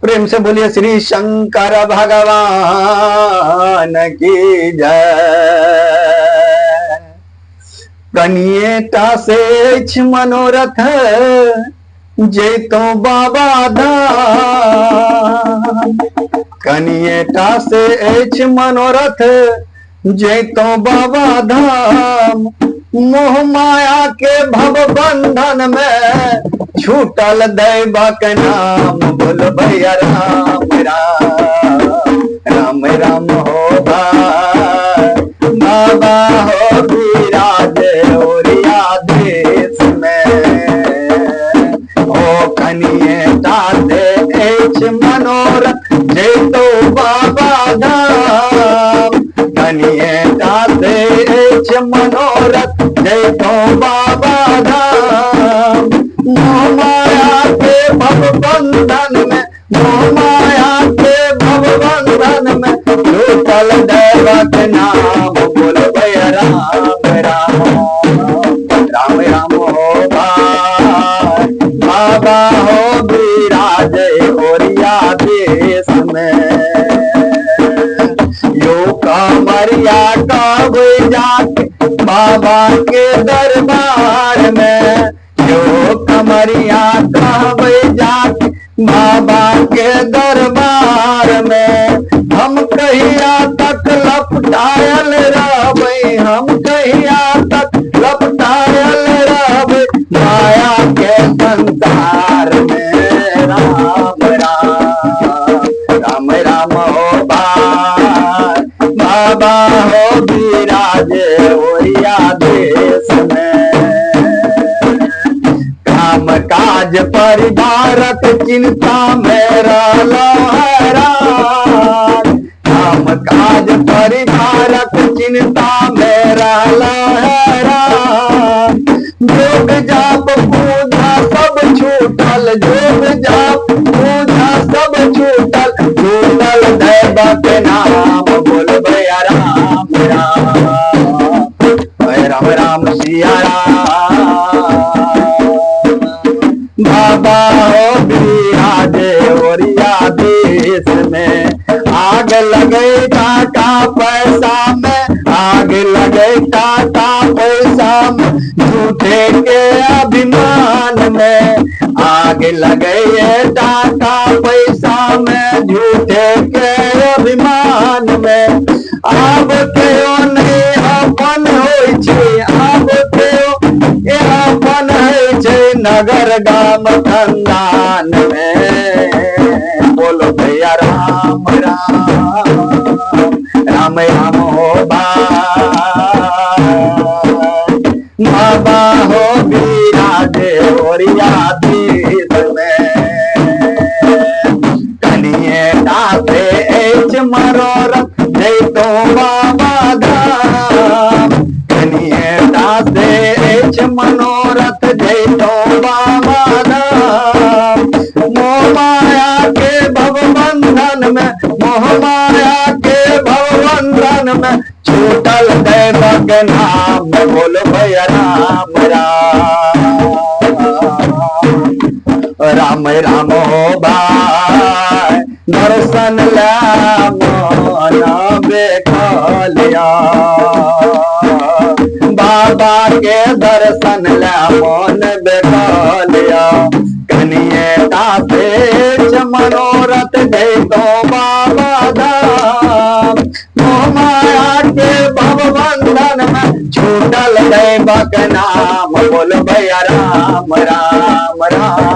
प्रेम से बोलिए श्री शंकर भगवान की जय। कनिएटा से मनोरथ जैतो बाबा धाम। कनिएटा से मनोरथ जैतो बाबा धाम। मोह माया के भव बंधन में छूटल दैवक नाम। बोल भैया राम राम राम राम हो बाबा हो विराज ओरिया देश में। ओ कनिएटा से मनोरथ जैतो बाबा धाम। कनिएटा से मनोरथ जैतो बाबा धाम। मोह माया के भव बंधन में, मोह माया के भव बंधन में छूटल दैवक नाम। बोल भैया राम राम राम राम हो बाबा हो विराज ओरिया देश में। यो कमरिया काबे जाके बाबा के दरबार में। यो कमरिया काबे जाके बाबा के दरबार में। हम कहिया तक लपटायल रहबै, हम कहिया तक लपटायल रहबै माया के संसार में। राम राम राम राम हो बाबा हो विराज ओरिया देश में। काम काज परिवारक चिंता में रहला हैरान। काम काज परिवारक चिंता में रहला हैरान। जोग जाप पूजा सब छूटल, जोग जाप पूजा सब छूटल। छूटल दैवक नाम। बोल भैया राम राम राम राम सिया राम। बाबा हो विराज ओरिया देश में। आग लगे टाका पैसा में, आग लगे टाका पैसा में झूठे के अभिमान में। आग लगे टाका पैसा में झूठे के अभिमान में। आब केओ नहीं अपन होइ छै, आब केओ अपन होइ छै नगर गाम खानदान में। बोलो भैया राम राम राम राम हो बाबा हो विराज ओरिया देश में। कनिएटा से मनोरथ जैतो बाबा धाम। कनिएटा से मनोरथ जैतो बाबा धाम। मोह माया के भव बंधन में, मोह माया के भव बंधन में छूटल दैवक नाम। बोल भैया राम राम राम राम हो भाई। दर्शन ला मन बेखलिया, बाबा के दर्शन ला मन बेखलिया। कनिएटा से मनोरथ जैतो बाबा धाम। मोह माया के भव बंधन में छूटल दैवक नाम। बोल भैया राम राम राम